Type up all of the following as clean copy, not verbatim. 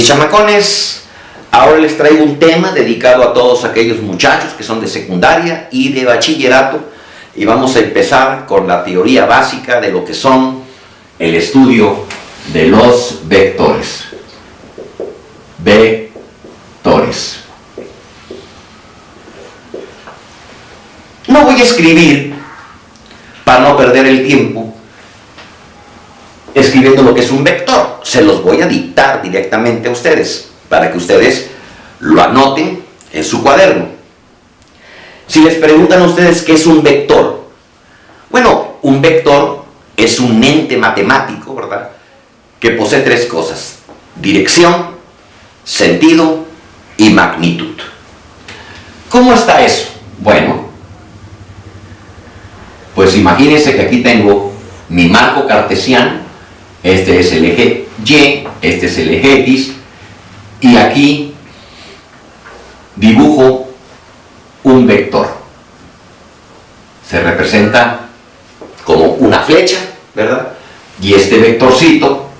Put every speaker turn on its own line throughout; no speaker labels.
Mis chamacones, ahora les traigo un tema dedicado a todos aquellos muchachos que son de secundaria y de bachillerato, y vamos a empezar con la teoría básica de lo que son el estudio de los vectores. Vectores. No voy a escribir, para no perder el tiempo, escribiendo lo que es un vector. Se los voy a dictar directamente a ustedes, para que ustedes lo anoten en su cuaderno. Si les preguntan a ustedes qué es un vector, bueno, un vector es un ente matemático, ¿verdad?, que posee tres cosas: dirección, sentido y magnitud. ¿Cómo está eso? Bueno, pues imagínense que aquí tengo mi marco cartesiano. Este es el eje Y, este es el eje X, y aquí dibujo un vector. Se representa como una flecha, ¿verdad? Y este vectorcito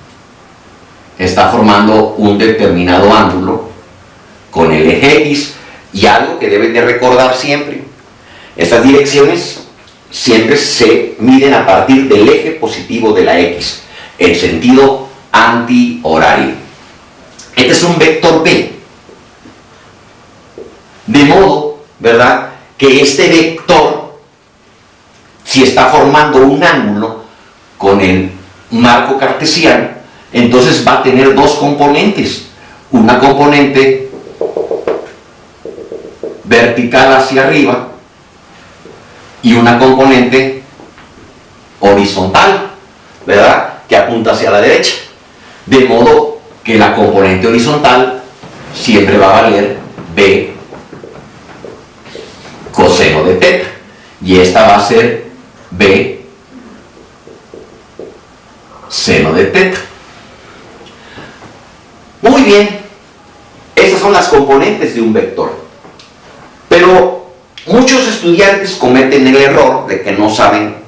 está formando un determinado ángulo con el eje X, y algo que deben de recordar siempre: estas direcciones siempre se miden a partir del eje positivo de la X, en sentido antihorario. Este es un vector B. De modo, ¿verdad?, que este vector, si está formando un ángulo con el marco cartesiano, entonces va a tener dos componentes: una componente vertical hacia arriba y una componente horizontal, ¿verdad?, que apunta hacia la derecha. De modo que la componente horizontal siempre va a valer B coseno de teta, y esta va a ser B seno de teta. Muy bien, estas son las componentes de un vector. Pero muchos estudiantes cometen el error de que no saben,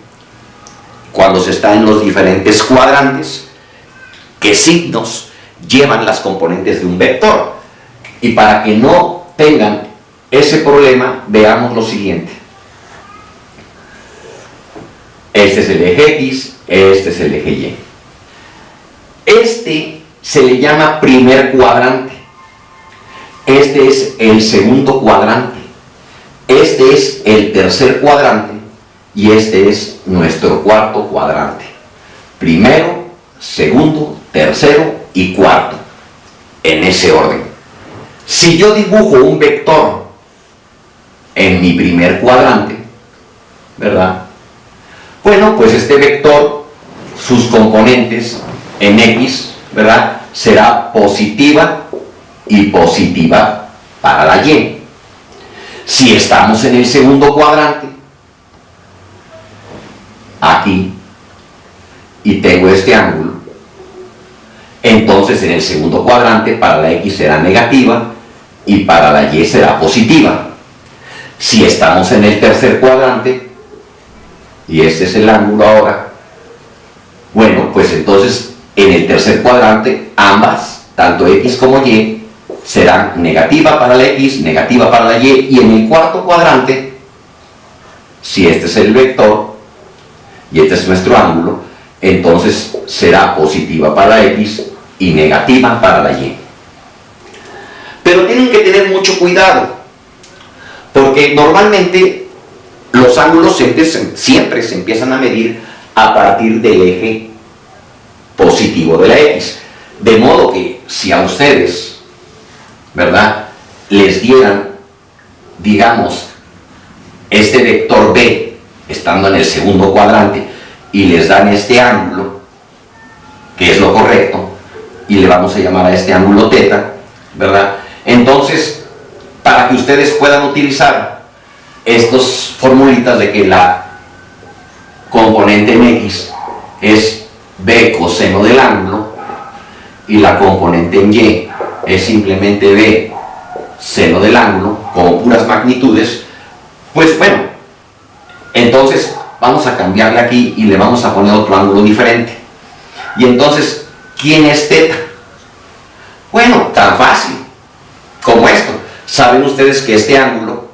cuando se está en los diferentes cuadrantes, qué signos llevan las componentes de un vector. Y para que no tengan ese problema, veamos lo siguiente. Este es el eje X, este es el eje Y. Este se le llama primer cuadrante. Este es el segundo cuadrante. Este es el tercer cuadrante. Y este es nuestro cuarto cuadrante. Primero, segundo, tercero y cuarto, en ese orden. Si yo dibujo un vector en mi primer cuadrante, ¿verdad?, bueno, pues este vector, sus componentes en X, ¿verdad?, será positiva y positiva para la Y. Si estamos en el segundo cuadrante, aquí, y tengo este ángulo, entonces en el segundo cuadrante para la X será negativa y para la Y será positiva. Si estamos en el tercer cuadrante, y este es el ángulo ahora, bueno, pues entonces en el tercer cuadrante ambas, tanto X como Y, serán negativa para la X, negativa para la Y, y en el cuarto cuadrante, si este es el vector y este es nuestro ángulo, entonces será positiva para la X y negativa para la Y. Pero tienen que tener mucho cuidado, porque normalmente los ángulos siempre se empiezan a medir a partir del eje positivo de la X. De modo que si a ustedes, ¿verdad?, les dieran, digamos, este vector B estando en el segundo cuadrante, y les dan este ángulo, que es lo correcto, y le vamos a llamar a este ángulo teta, ¿verdad? Entonces, para que ustedes puedan utilizar estas formulitas de que la componente en X es B coseno del ángulo y la componente en Y es simplemente B seno del ángulo, como puras magnitudes, pues bueno, entonces vamos a cambiarle aquí y le vamos a poner otro ángulo diferente. Y entonces, ¿quién es teta? Bueno, Tan fácil como esto. Saben ustedes que este ángulo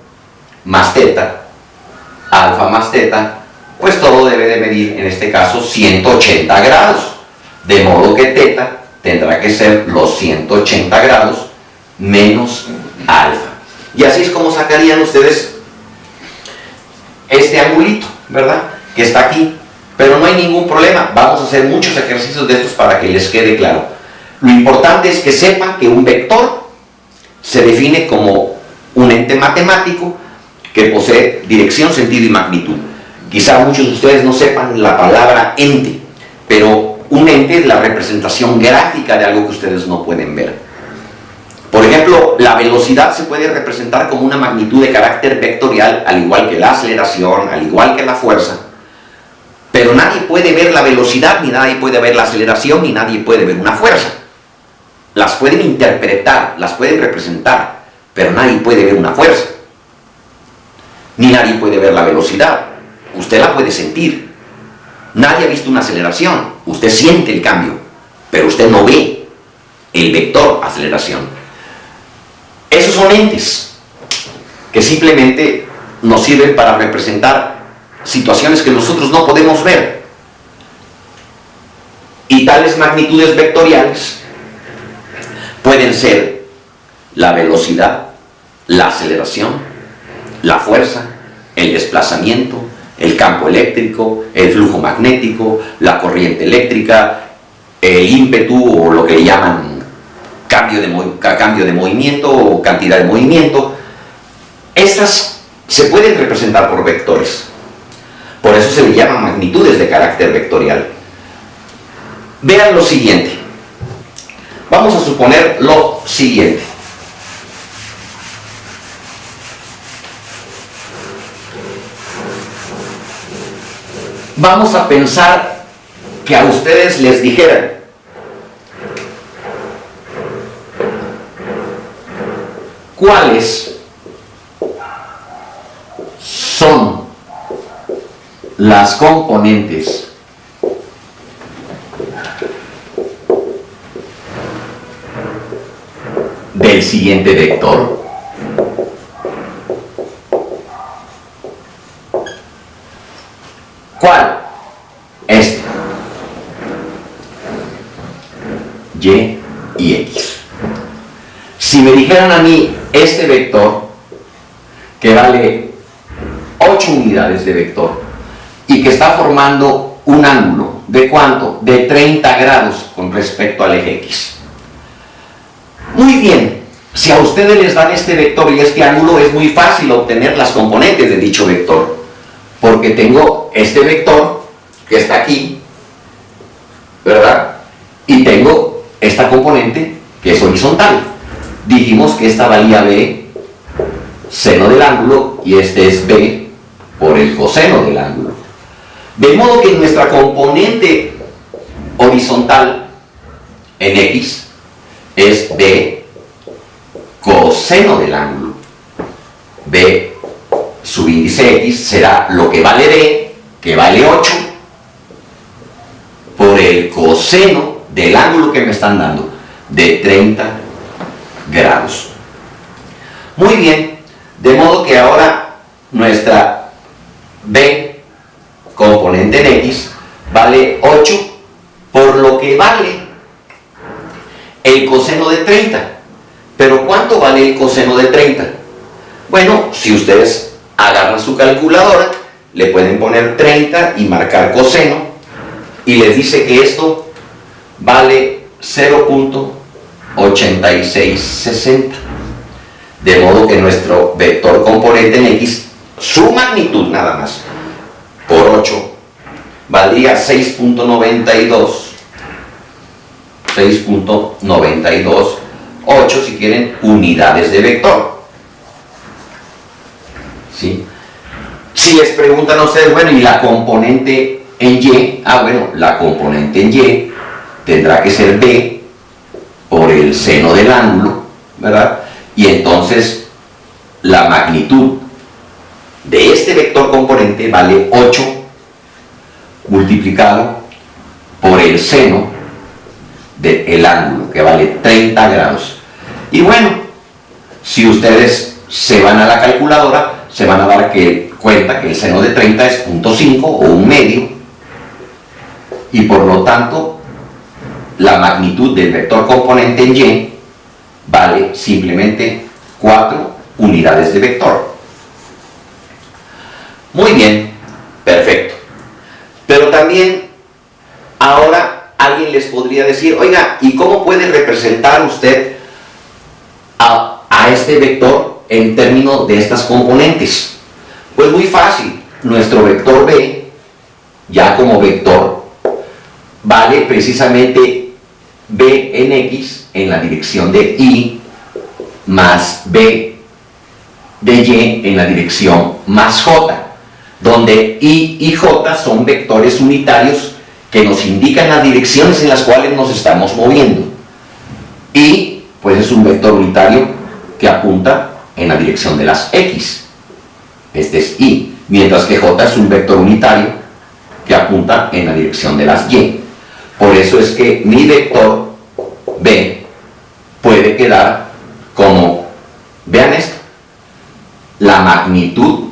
más teta, alfa más teta, pues todo debe de medir, en este caso, 180 grados. De modo que teta tendrá que ser los 180 grados menos alfa. Y así es como sacarían ustedes este angulito, ¿verdad? Que está aquí. Pero no hay ningún problema. Vamos a hacer muchos ejercicios de estos para que les quede claro. Lo importante es que sepan que un vector se define como un ente matemático que posee dirección, sentido y magnitud. Quizá muchos de ustedes no sepan la palabra ente, pero un ente es la representación gráfica de algo que ustedes no pueden ver. Por ejemplo, la velocidad se puede representar como una magnitud de carácter vectorial, al igual que la aceleración, al igual que la fuerza. Pero nadie puede ver la velocidad, ni nadie puede ver la aceleración, ni nadie puede ver una fuerza. Las pueden interpretar, las pueden representar, pero nadie puede ver una fuerza. Ni nadie puede ver la velocidad. Usted la puede sentir. Nadie ha visto una aceleración. Usted siente el cambio, pero usted no ve el vector aceleración. Esos son entes que simplemente nos sirven para representar situaciones que nosotros no podemos ver. Y tales magnitudes vectoriales pueden ser la velocidad, la aceleración, la fuerza, el desplazamiento, el campo eléctrico, el flujo magnético, la corriente eléctrica, el ímpetu o lo que le llaman cambio de movimiento o cantidad de movimiento. Estas se pueden representar por vectores. Por eso se le llaman magnitudes de carácter vectorial. Vean lo siguiente. Vamos a suponer lo siguiente. Vamos a pensar que a ustedes les dijeran: ¿cuáles son las componentes del siguiente vector? ¿Cuál? Este. Y y X. Si me dijeran a mí este vector, que vale 8 unidades de vector, y que está formando un ángulo, ¿de cuánto? De 30 grados con respecto al eje X. Muy bien, si a ustedes les dan este vector y este ángulo, es muy fácil obtener las componentes de dicho vector, porque tengo este vector que está aquí, ¿verdad? Y tengo esta componente que es horizontal. Dijimos que esta valía B, seno del ángulo, y este es B por el coseno del ángulo. De modo que nuestra componente horizontal en X es B coseno del ángulo. B subíndice X será lo que vale B, que vale 8, por el coseno del ángulo que me están dando, de 30 grados. Muy bien, de modo que ahora nuestra B, componente en X, vale 8 por lo que vale el coseno de 30. ¿Pero cuánto vale el coseno de 30? Bueno, si ustedes agarran su calculadora, le pueden poner 30 y marcar coseno, y les dice que esto vale 0.8660. De modo que nuestro vector componente en X, su magnitud nada más, por 8, valdría 6.928, si quieren, unidades de vector. ¿Sí? Si les preguntan a ustedes, bueno, ¿y la componente en Y? Bueno, la componente en Y tendrá que ser B por el seno del ángulo, ¿verdad? Y entonces la magnitud de este vector componente vale 8 multiplicado por el seno del ángulo, que vale 30 grados. Y bueno, si ustedes se van a la calculadora, se van a dar cuenta que el seno de 30 es 0.5 o 1/2, y por lo tanto la magnitud del vector componente en Y vale simplemente 4 unidades de vector. Muy bien, perfecto. Pero también ahora alguien les podría decir, oiga, ¿y cómo puede representar usted a este vector en términos de estas componentes? Pues muy fácil. Nuestro vector B, ya como vector, vale precisamente B en X en la dirección de Y más B de Y en la dirección más J, donde Y y J son vectores unitarios que nos indican las direcciones en las cuales nos estamos moviendo. Y pues es un vector unitario que apunta en la dirección de las X. Este es Y, mientras que J es un vector unitario que apunta en la dirección de las Y. Por eso es que mi vector B puede quedar como, vean esto, la magnitud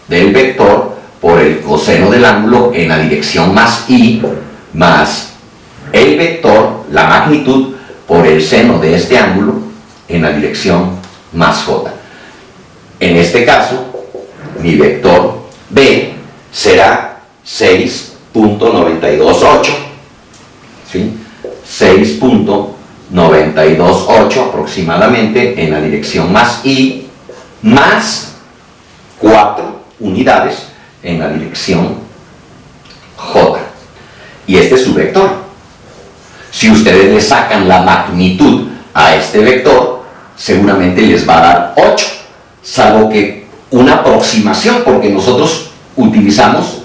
del vector por el coseno del ángulo en la dirección más Y, más el vector, la magnitud, por el seno de este ángulo en la dirección más J. En este caso, mi vector B será 6.928, ¿sí? 6.928 aproximadamente en la dirección más Y, más 4 unidades en la dirección J. Y este es su vector. Si ustedes le sacan la magnitud a este vector, seguramente les va a dar 8, salvo que una aproximación, porque nosotros utilizamos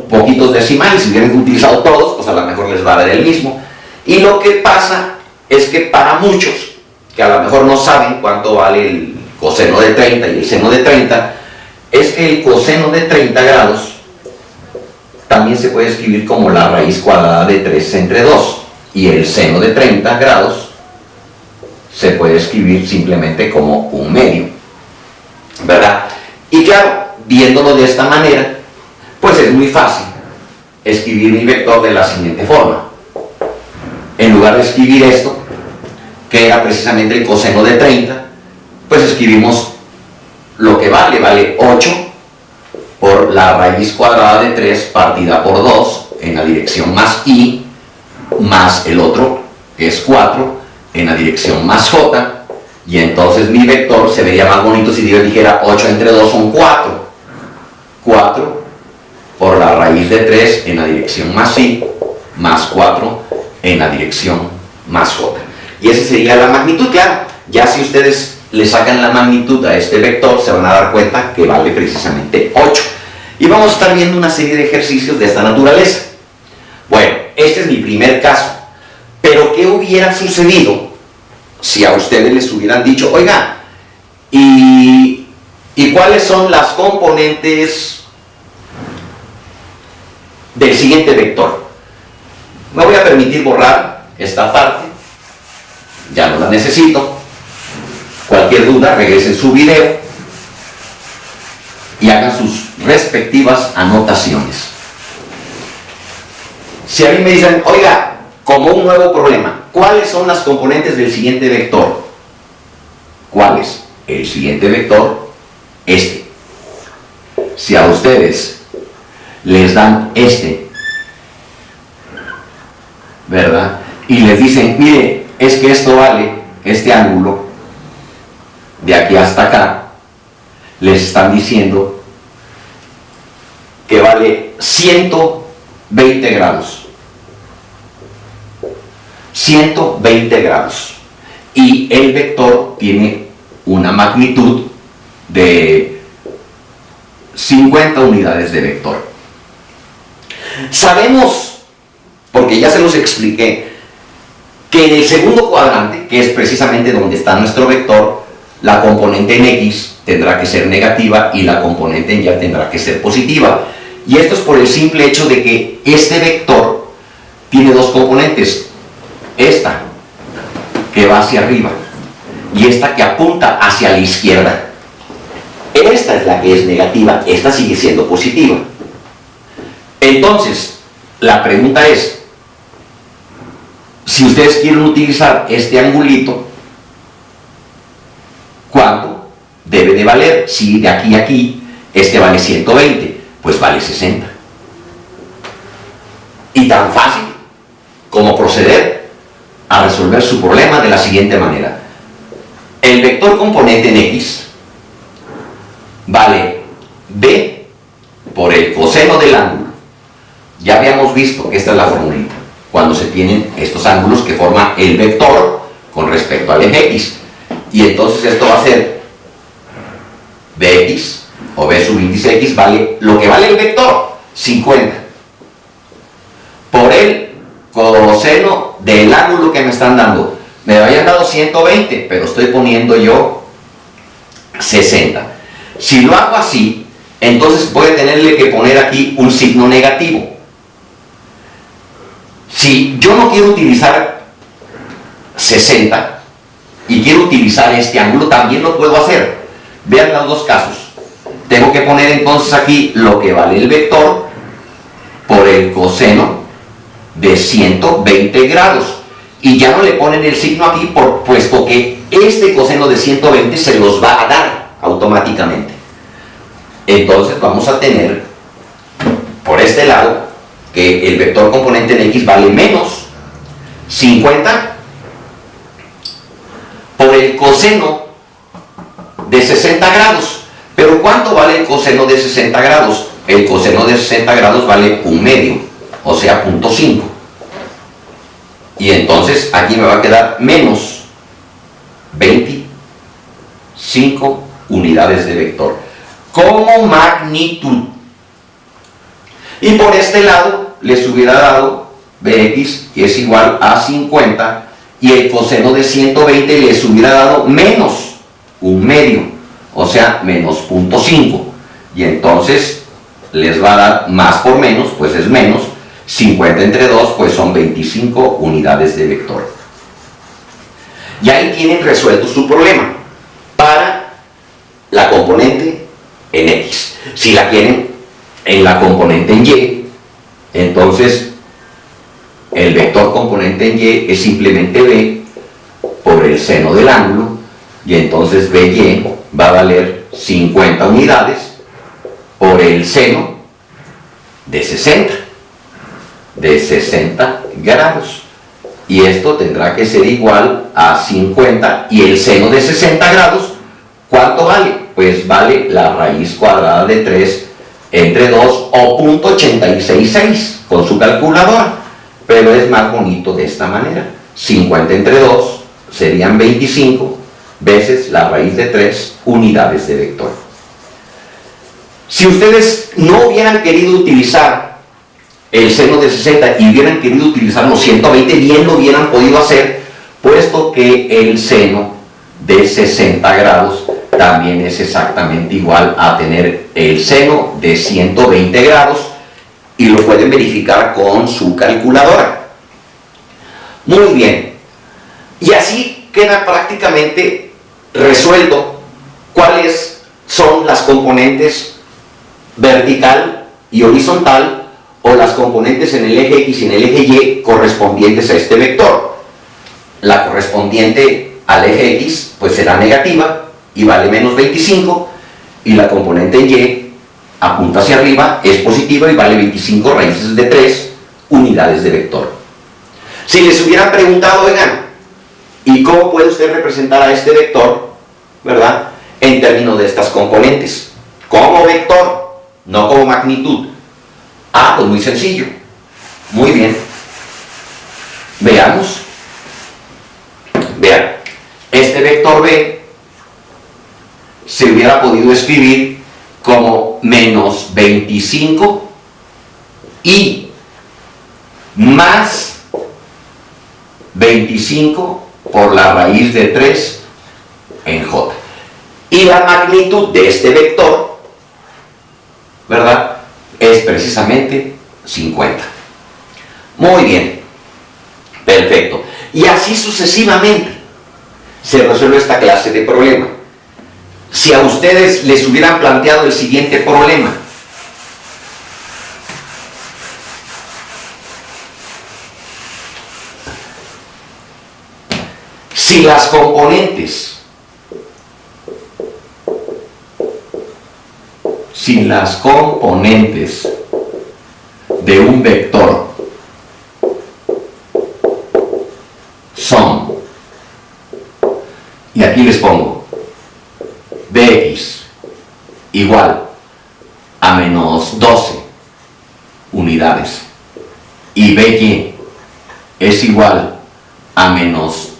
poquitos decimales. Si hubieran utilizado todos, pues a lo mejor les va a dar el mismo. Y lo que pasa es que para muchos, que a lo mejor no saben cuánto vale el coseno de 30 y el seno de 30, es que el coseno de 30 grados también se puede escribir como la raíz cuadrada de 3 entre 2, y el seno de 30 grados se puede escribir simplemente como 1/2, ¿verdad? Y claro, viéndolo de esta manera, pues es muy fácil escribir mi vector de la siguiente forma. En lugar de escribir esto, que era precisamente el coseno de 30, pues escribimos lo que vale 8 por la raíz cuadrada de 3 partida por 2 en la dirección más Y, más el otro, que es 4, en la dirección más J, y entonces mi vector se vería más bonito si yo dijera 8 entre 2 son 4. 4 por la raíz de 3 en la dirección más Y, más 4 en la dirección más J. Y esa sería la magnitud, claro. Ya si ustedes le sacan la magnitud a este vector, se van a dar cuenta que vale precisamente 8. Y vamos a estar viendo una serie de ejercicios de esta naturaleza. Bueno, este es mi primer caso. Pero ¿qué hubiera sucedido si a ustedes les hubieran dicho, oiga, ¿y cuáles son las componentes del siguiente vector? Me voy a permitir borrar esta parte, ya no la necesito. Cualquier duda, regresen su video y hagan sus respectivas anotaciones. Si a mí me dicen, oiga, como un nuevo problema, ¿cuáles son las componentes del siguiente vector? ¿Cuál es? El siguiente vector, este. Si a ustedes les dan este, ¿verdad? Y les dicen, mire, es que esto vale, este ángulo, de aquí hasta acá, les están diciendo que vale 120 grados. 120 grados. Y el vector tiene una magnitud de 50 unidades de vector. Sabemos, porque ya se los expliqué, que en el segundo cuadrante, que es precisamente donde está nuestro vector, la componente en X tendrá que ser negativa y la componente en Y tendrá que ser positiva. Y esto es por el simple hecho de que este vector tiene dos componentes. Esta, que va hacia arriba, y esta que apunta hacia la izquierda. Esta es la que es negativa, esta sigue siendo positiva. Entonces, la pregunta es, si ustedes quieren utilizar este angulito, ¿cuánto debe de valer? Si de aquí a aquí este vale 120, pues vale 60. Y tan fácil como proceder a resolver su problema de la siguiente manera. El vector componente en X vale B por el coseno del ángulo. Ya habíamos visto que esta es la formulita, cuando se tienen estos ángulos que forma el vector con respecto al eje X. Y entonces esto va a ser Bx, o B subíndice X, vale lo que vale el vector, 50, por el coseno del ángulo que me están dando. Me habían dado 120, pero estoy poniendo yo 60. Si lo hago así, entonces voy a tenerle que poner aquí un signo negativo. Si yo no quiero utilizar 60 y quiero utilizar este ángulo, también lo puedo hacer. Vean los dos casos. Tengo que poner entonces aquí lo que vale el vector por el coseno de 120 grados. Y ya no le ponen el signo aquí, puesto que este coseno de 120 se los va a dar automáticamente. Entonces vamos a tener por este lado que el vector componente en X vale menos 50 por el coseno de 60 grados. Pero ¿cuánto vale el coseno de 60 grados? El coseno de 60 grados vale 1/2, o sea, 0.5. Y entonces aquí me va a quedar menos 25 unidades de vector como magnitud. Y por este lado les hubiera dado Bx es igual a 50 y el coseno de 120 les hubiera dado menos 1/2, o sea, menos 0.5. Y entonces les va a dar más por menos, pues es menos 50 entre 2, pues son 25 unidades de vector. Y ahí tienen resuelto su problema para la componente en X. Si la quieren en la componente en Y, entonces el vector componente en Y es simplemente B por el seno del ángulo, y entonces BY va a valer 50 unidades por el seno de 60 grados, y esto tendrá que ser igual a 50, y el seno de 60 grados, ¿cuánto vale? Pues vale la raíz cuadrada de 3 entre 2, o 0.866 con su calculadora, pero es más bonito de esta manera. 50 entre 2 serían 25 veces la raíz de 3 unidades de vector. Si ustedes no hubieran querido utilizar el seno de 60 y hubieran querido utilizar los 120, bien lo hubieran podido hacer, puesto que el seno de 60 grados también es exactamente igual a tener el seno de 120 grados, y lo pueden verificar con su calculadora. Muy bien, y así queda prácticamente resuelto cuáles son las componentes vertical y horizontal, o las componentes en el eje X y en el eje Y correspondientes a este vector. La correspondiente al eje X pues será negativa y vale menos 25, y la componente en Y apunta hacia arriba, es positiva y vale 25 raíces de 3 unidades de vector. Si les hubieran preguntado, oigan, ¿y cómo puede usted representar a este vector, verdad, en términos de estas componentes? Como vector, no como magnitud. Ah, pues muy sencillo. Muy bien. Veamos. Vean, este vector B se hubiera podido escribir como menos 25 y más 25 por la raíz de 3 en J. Y la magnitud de este vector, ¿verdad?, es precisamente 50. Muy bien. Perfecto. Y así sucesivamente. se resuelve esta clase de problema. Si a ustedes les hubieran planteado el siguiente problema: si las componentes de un vector son, y aquí les pongo Bx igual a menos 12 unidades y By es igual a menos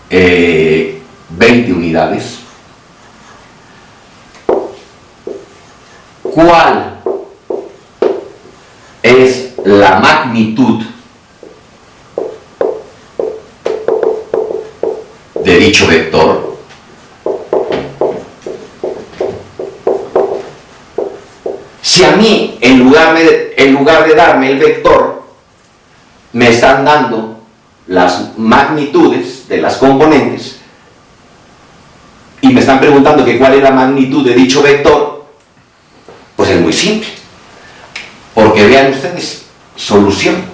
20 unidades, ¿cuál es la magnitud de dicho vector? Si a mí, en lugar de darme el vector, me están dando las magnitudes de las componentes y me están preguntando que cuál es la magnitud de dicho vector, pues es muy simple, porque vean ustedes, solución.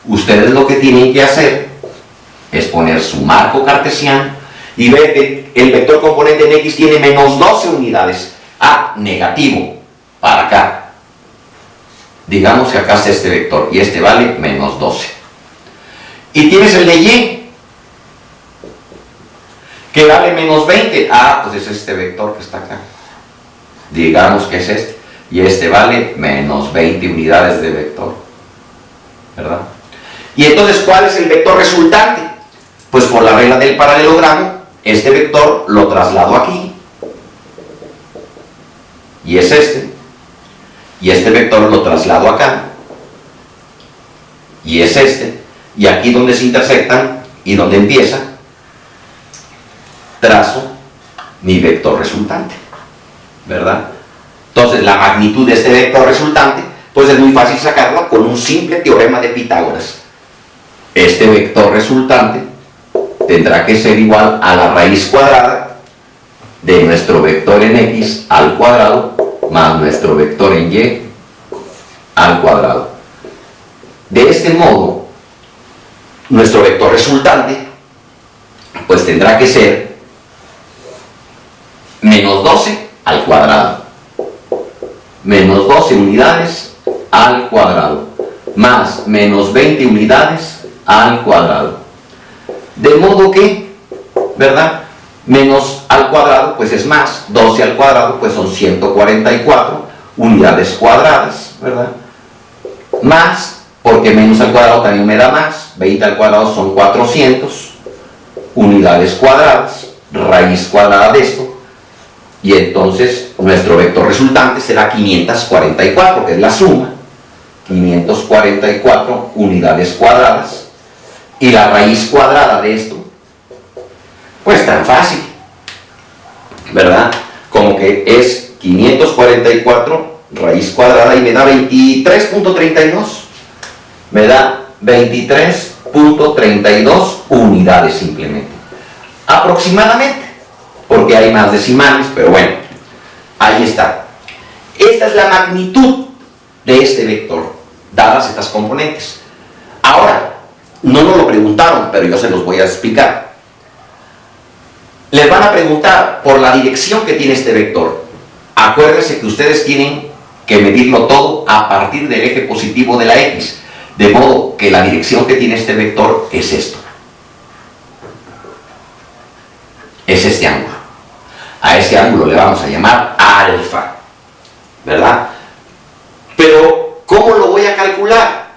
Ustedes lo que tienen que hacer es poner su marco cartesiano y ver que el vector componente en X tiene menos 12 unidades. Negativo, para acá. Digamos que acá está este vector y este vale menos 12. Y tienes el de Y, que vale menos 20. Pues es este vector que está acá. Digamos que es este. Y este vale menos 20 unidades de vector, ¿verdad? Y entonces, ¿cuál es el vector resultante? Pues por la regla del paralelogramo, este vector lo traslado aquí, y es este, y este vector lo traslado acá, y es este, y aquí donde se intersectan y donde empieza, trazo mi vector resultante, ¿verdad? Entonces, la magnitud de este vector resultante, pues es muy fácil sacarla con un simple teorema de Pitágoras. Este vector resultante tendrá que ser igual a la raíz cuadrada de nuestro vector en X al cuadrado más nuestro vector en Y al cuadrado. De este modo, nuestro vector resultante, pues tendrá que ser menos 12 al cuadrado. Menos 12 unidades al cuadrado, más menos 20 unidades al cuadrado. De modo que, ¿verdad? Menos al cuadrado, pues es más, 12 al cuadrado, pues son 144 unidades cuadradas, ¿verdad? Más, porque menos al cuadrado también me da más, 20 al cuadrado son 400 unidades cuadradas, raíz cuadrada de esto. Y entonces nuestro vector resultante será 544, que es la suma, 544 unidades cuadradas. Y la raíz cuadrada de esto, pues tan fácil, ¿verdad? Como que es 544 raíz cuadrada y me da 23.32. Me da 23.32 unidades simplemente. Aproximadamente. Porque hay más decimales, pero bueno, ahí está. Esta es la magnitud de este vector, dadas estas componentes. Ahora, no nos lo preguntaron, pero yo se los voy a explicar. Les van a preguntar por la dirección que tiene este vector. Acuérdense que ustedes tienen que medirlo todo a partir del eje positivo de la X, de modo que la dirección que tiene este vector es esto. Es este ángulo. A ese ángulo le vamos a llamar alfa, ¿verdad? Pero, ¿cómo lo voy a calcular?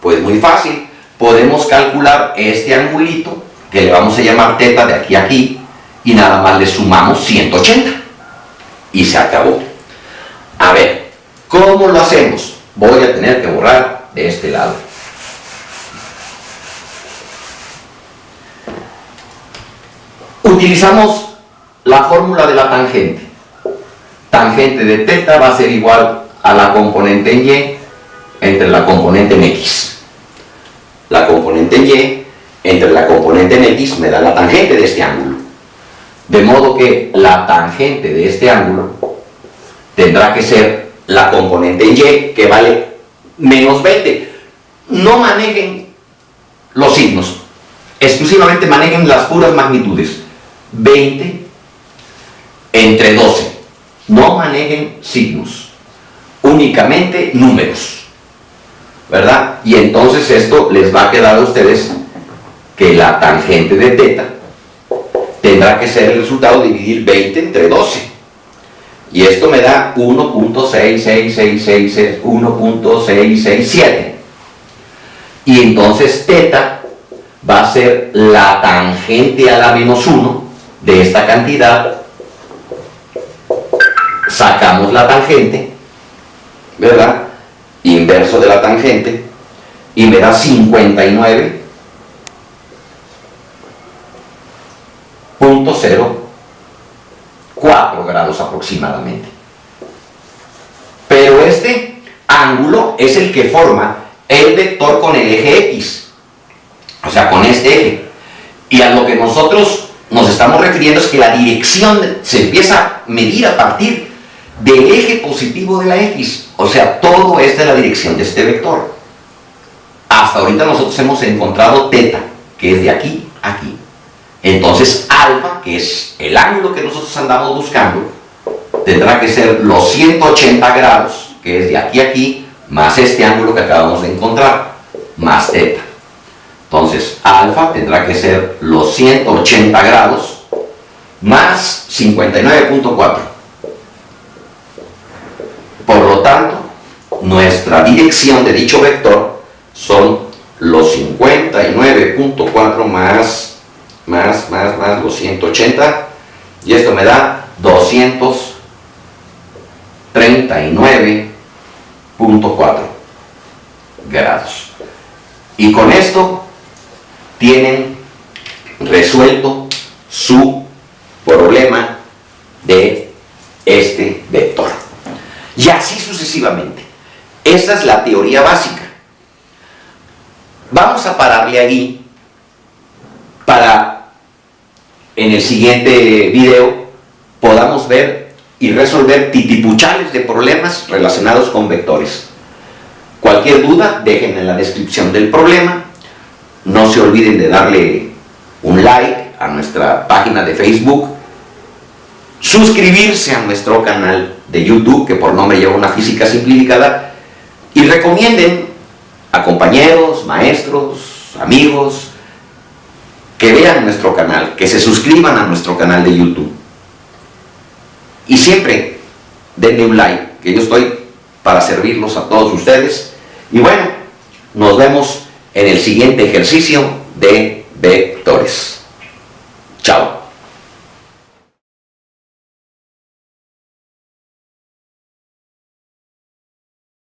Pues muy fácil. Podemos calcular este angulito, que le vamos a llamar teta de aquí a aquí, y nada más le sumamos 180. Y se acabó. A ver, ¿cómo lo hacemos? Voy a tener que borrar de este lado. Utilizamos la fórmula de la tangente. Tangente de teta va a ser igual a la componente en Y entre la componente en X. La componente en Y entre la componente en X me da la tangente de este ángulo. De modo que la tangente de este ángulo tendrá que ser la componente en y, que vale menos 20. No manejen los signos, exclusivamente manejen las puras magnitudes. 20 entre 12. No manejen signos, únicamente números, ¿verdad? Y entonces esto les va a quedar a ustedes que la tangente de teta tendrá que ser el resultado de dividir 20 entre 12. Y esto me da 1.6667. Y entonces teta va a ser la tangente a la menos 1 de esta cantidad. Sacamos la tangente, ¿verdad? Inverso de la tangente, y me da 59.04 grados aproximadamente. Pero este ángulo es el que forma el vector con el eje X, o sea, con este eje. Y a lo que nosotros nos estamos refiriendo es que la dirección se empieza a medir a partir del eje positivo de la X, o sea, todo es de la dirección de este vector. Hasta ahorita nosotros hemos encontrado teta, que es de aquí a aquí. Entonces alfa, que es el ángulo que nosotros andamos buscando, tendrá que ser los 180 grados, que es de aquí a aquí, más este ángulo que acabamos de encontrar, más teta. Entonces alfa tendrá que ser los 180 grados más 59.4. Por lo tanto, nuestra dirección de dicho vector son los 59.4 más los 180, y esto me da 239.4 grados. Y con esto tienen resuelto su problema de este vector. Y así sucesivamente. Esa es la teoría básica. Vamos a pararle ahí para en el siguiente video podamos ver y resolver titipuchales de problemas relacionados con vectores. Cualquier duda, dejen en la descripción del problema. No se olviden de darle un like a nuestra página de Facebook, suscribirse a nuestro canal de YouTube, que por nombre lleva Una Física Simplificada, y recomienden a compañeros, maestros, amigos, que vean nuestro canal, que se suscriban a nuestro canal de YouTube. Y siempre denle un like, que yo estoy para servirlos a todos ustedes. Y bueno, nos vemos en el siguiente ejercicio de vectores. Chao.